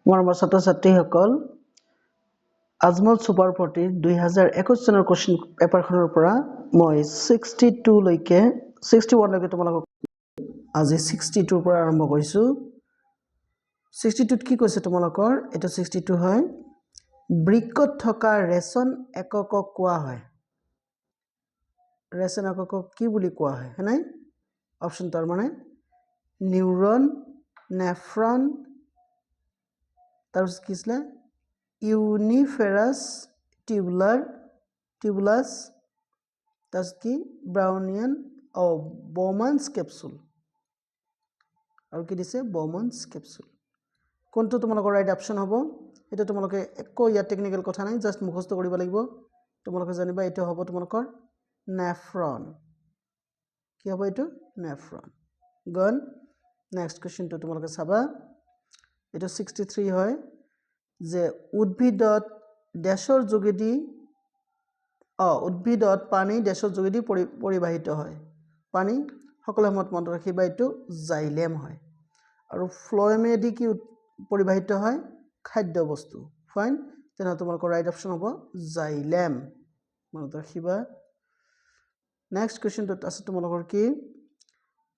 মৰমৰ ছাত্ৰ-ছাত্ৰীসকল আজমল সুপাৰ ফৰ্টিৰ 2021 চনৰ কোৱেশ্চন পেপাৰখনৰ পৰা মই 62 লৈকে 61 লৈকে তোমালোকক আজি 62 পৰা আৰম্ভ কৰিছো 62 কি কৈছে তোমালোকৰ এটা 62 হয় বৃক্কত থকা ৰেচন এককক কোৱা হয় ৰেচন এককক কি বুলি কোৱা হয় হয়নে অপচন তাৰ মানে নিউৰন নেফ্ৰন তাৰপিছত কি আছিল ইউনিফেৰাছ টিউবুলাছ তাৰপিছত কি ব্ৰাউনিয়ান বৌমানছ কেপচুল আৰু কি দিছে বৌমানছ কেপচুল কোনটো তোমালোকৰ ৰাইট অপচন হ'ব এটা তোমালোকে একো ইয়া টেকনিক্যাল কথা নাই জাস্ট মুখস্থ কৰিব লাগিব তোমালোকে জানিবা এটা হ'ব তোমালোকৰ নেফ্ৰন কি হ'ব এইটো নেফ্ৰন গন নেক্সট কোৱেশ্চনটো তোমালোকে চাবা এটা 63 হয় যে উদ্ভিদত ড্যাশৰ যোগেদি উদ্ভিদত পানী ড্যাশৰ যোগেদি পৰিবাহিত হয় পানী সকলো মত মনত ৰাখিবা এইটো জাইলেম হয় আৰু ফ্লোয়েমেদি কি পৰিবাহিত হয় খাদ্য বস্তু ফাইন তেনে তোমালোকৰ ৰাইট অপচন হ'ব জাইলেম মনত ৰাখিবা নেক্সট কোৱেশ্চনটো আছে তোমালোকৰ কি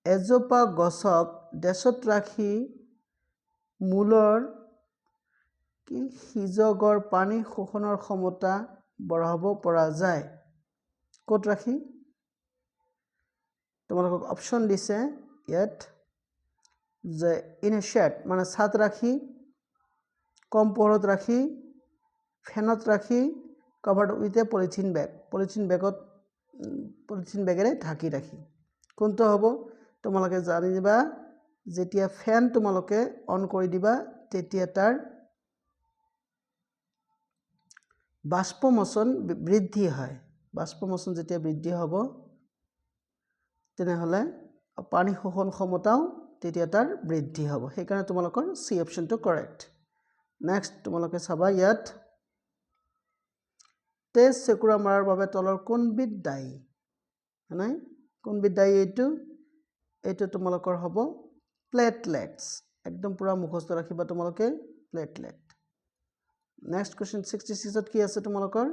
এজোপা গছক ড্যাশত ৰাখি মূলৰ কি সিজগৰ পানী শোষণৰ ক্ষমতা বঢ়াব পৰা যায় ক'ত ৰাখি তোমালোকক অপচন দিছে ইয়াত যে ইন এ শেড মানে ছাদ ৰাখি কম পোহৰত ৰাখি ফেনত ৰাখি কভাৰ্ড উইথ এ পলিথিন বেগেৰে ঢাকি ৰাখি কোনটো হ'ব তোমালোকে জানিবা যেতিয়া ফেন তোমালোকে অন কৰি দিবা তেতিয়া তাৰ বাষ্পমোচন বৃদ্ধি হয় বাষ্পমোচন যেতিয়া বৃদ্ধি হ'ব তেনেহলে পানী শোষণ ক্ষমতাও তেতিয়া তাৰ বৃদ্ধি হ'ব সেইকাৰণে তোমালোকৰ সি অপচনটো কাৰেক্ট নেক্সট তোমালোকে চাবা ইয়াত তেজ চেকুৰা মাৰাৰ বাবে তলৰ কোনবিধ দায়ী মানে কোনবিধ দায়ী এইটো তোমালোকৰ হ'ব প্লেটলেটছ একদম পুৰা মুখস্থ ৰাখিবা তোমালোকে প্লেটলেট নেক্সট কোৱেশ্চন 66 কি আছে তোমালোকৰ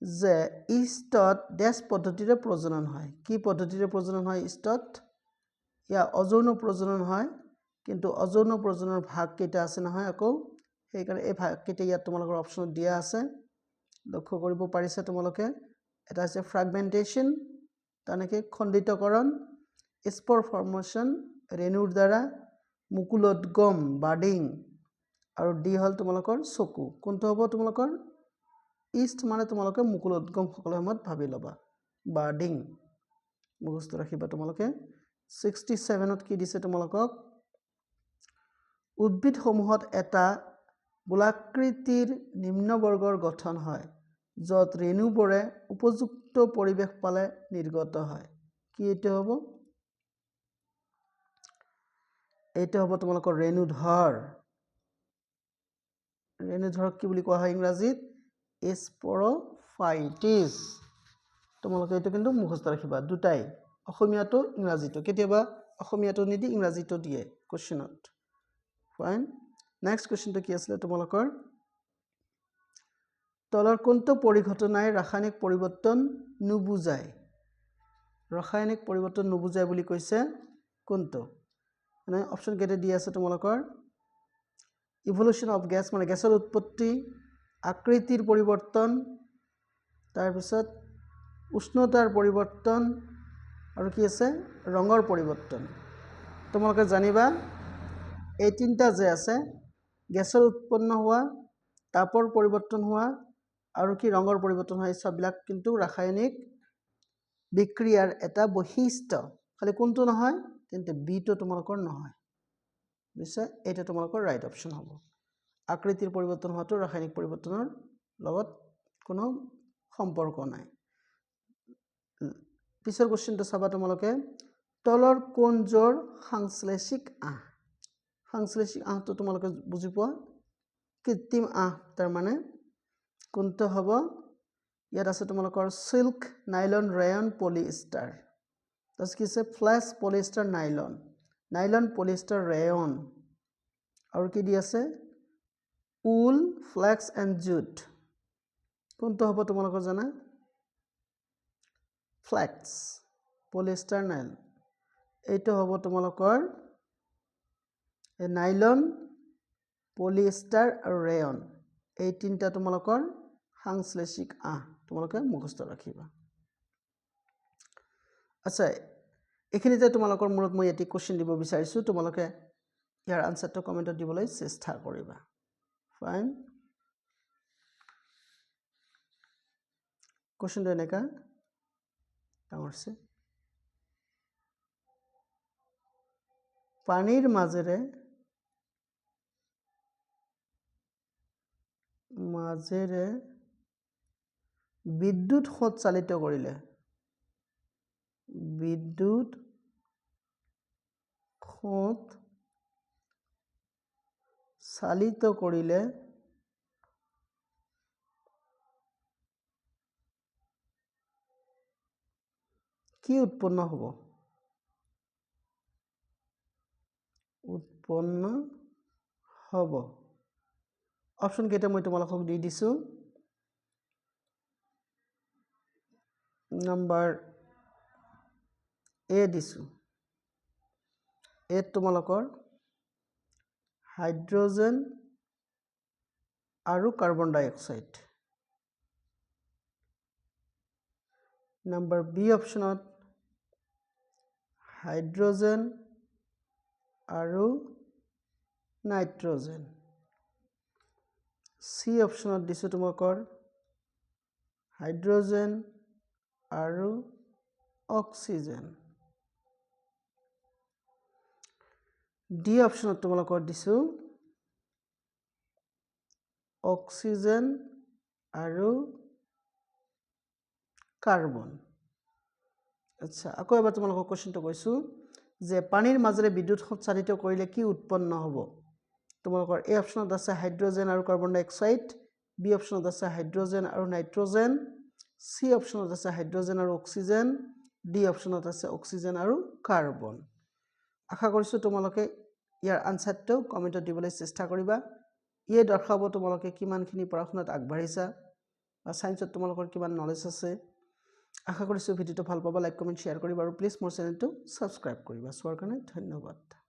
যে ইষ্টত ড্যাশ পদ্ধতিৰে প্ৰজনন হয় কি পদ্ধতিৰে প্ৰজনন হয় ইষ্টত ইয়া অযৌন প্ৰজনন হয় কিন্তু অযৌন প্ৰজননৰ ভাগ কেইটা আছে নহয় আকৌ সেইকাৰণে এই ভাগ কেইটা ইয়াত তোমালোকৰ অপচনত দিয়া আছে লক্ষ্য কৰিব পাৰিছে তোমালোকে এটা আছে ফ্ৰেগমেন্টেশন তানেকে খণ্ডিতকৰণ স্পৰ ফৰ্মেশন ৰেণুৰ দ্বাৰা মুকুলোদ্গম বাৰ্ডিং আৰু ডি হল তোমালোকৰ চকু কোনটো হ'ব তোমালোকৰ ইষ্ট মানে তোমালোকে মুকুলোদ্গম সকলো সময়ত ভাবি ল'বা বাৰ্ডিং মুখস্থ ৰাখিবা তোমালোকে 67ত কি দিছে তোমালোকক উদ্ভিদ সমূহত এটা গোলাকৃতিৰ নিম্ন বৰ্গৰ গঠন হয় যত ৰেণুবোৰে উপযুক্ত পৰিৱেশ পালে নিৰ্গত হয় কি এইটো হ'ব তোমালোকৰ ৰেণুধৰক কি বুলি কোৱা হয় ইংৰাজীত স্পৰফাইটিছ তোমালোকে এইটো কিন্তু মুখস্থ ৰাখিবা দুটাই অসমীয়াটো ইংৰাজীটো কেতিয়াবা অসমীয়াটো নিদি ইংৰাজীটো দিয়ে কোৱেশ্চনত ফাইন নেক্সট কোৱেশ্চনটো কি আছিল তোমালোকৰ তলৰ কোনটো পৰিঘটনাই ৰাসায়নিক পৰিৱৰ্তন নুবুজায় বুলি কৈছে কোনটো মানে অপচন কেইটা দি আছে তোমালোকৰ ইভলিউশন অফ গ্যাস মানে গ্যাসৰ উৎপত্তি আকৃতিৰ পৰিৱৰ্তন তাৰ পিছত উষ্ণতাৰ পৰিৱৰ্তন আৰু কি আছে ৰঙৰ পৰিৱৰ্তন তোমালোকে জানিবা এই তিনটা যে আছে গ্যাসৰ উৎপন্ন হোৱা তাপৰ পৰিৱৰ্তন হোৱা আৰু কি ৰঙৰ পৰিৱৰ্তন হয় সববিলাক কিন্তু ৰাসায়নিক বিক্ৰিয়াৰ এটা বৈশিষ্ট্য খালি কোনটো নহয় কিন্তু বিটো তোমালোকৰ নহয় বুজিছা এটা তোমালোকৰ ৰাইট অপচন হ'ব আকৃতিৰ পৰিৱৰ্তন হোৱাটো ৰাসায়নিক পৰিৱৰ্তনৰ লগত কোনো সম্পৰ্ক নাই পিছৰ কোৱেশ্চনটো চাবা তোমালোকে তলৰ কোনজোৰ সংশ্লেষিক আঁহটো তোমালোকে বুজি পোৱা কৃত্ৰিম আঁহ তাৰ মানে কোনটো হ'ব ইয়াত আছে তোমালোকৰ সিল্ক নাইলন ৰেয়ন পলিএষ্টাৰ তাৰপিছত কি আছে flash polyester nylon polyester rayon আৰু কি দি আছে উল, ফ্লেক্স এণ্ড জুট কোনটো হ'ব তোমালোকৰ জানা ফ্লেক্স পলিয়েষ্টাৰ নাইলন এইটো হ'ব তোমালোকৰ নাইলন পলিয়েষ্টাৰ আৰু ৰেয়ন এই তিনিটা তোমালোকৰ সাংশ্লেষিক আহ তোমালোকে মুখস্থ ৰাখিবা আচ্ছা এইখিনিতে তোমালোকৰ মূৰত মই এটি কোশ্চেন দিব বিচাৰিছো তোমালোকে ইয়াৰ আনসাৰটো কমেন্টত দিবলৈ চেষ্টা কৰিবা ফাইন কোশ্চেনটো এনেকা ডাঙৰছে পানীৰ মাজেৰে বিদ্যুৎ খোঁত চালিত কৰিলে বিদ্যুৎ খোঁত চালিত কৰিলে কি উৎপন্ন হ'ব অপচন কেইটা মই তোমালোকক দি দিছো নাম্বাৰ এ দিছো এ তোমালোকৰ হাইড্ৰোজেন আৰু কাৰ্বন ডাই অক্সাইড নাম্বাৰ বি অপচনত হাইড্ৰোজেন আৰু নাইট্ৰোজেন সি অপচনত দিছো তোমালোকৰ হাইড্ৰোজেন আৰু অক্সিজেন ডি অপচনত তোমালোকৰ দিছো অক্সিজেন আৰু কাৰ্বন আচ্ছা আকৌ এবাৰ তোমালোকক কোশ্চেনটো কৈছো যে পানীৰ মাজেৰে বিদ্যুৎ খোঁত চালিত কৰিলে কি উৎপন্ন হ'ব তোমালোকৰ এ অপচনত আছে হাইড্ৰোজেন আৰু কাৰ্বন ডাই অক্সাইড বি অপচনত আছে হাইড্ৰোজেন আৰু নাইট্ৰোজেন সি অপচনত আছে হাইড্ৰোজেন আৰু অক্সিজেন ডি অপচনত আছে অক্সিজেন আৰু কাৰ্বন আশা কৰিছো তোমালোকে ইয়াৰ আনসাৰটো কমেন্টত দিবলৈ চেষ্টা কৰিবা ইয়ে দৰ্শাব তোমালোকে কিমানখিনি পঢ়াশুনাত আগবাঢ়িছা বা সায়েন্সত তোমালোকৰ কিমান নলেজ আছে আশা কৰিছো ভিডিওটো ভাল পাবা লাইক কমেন্ট শেয়াৰ কৰিবা আৰু প্লিজ মোৰ চেনেলটো সাবস্ক্ৰাইব কৰিবা সোৱাৰ কাৰণে ধন্যবাদ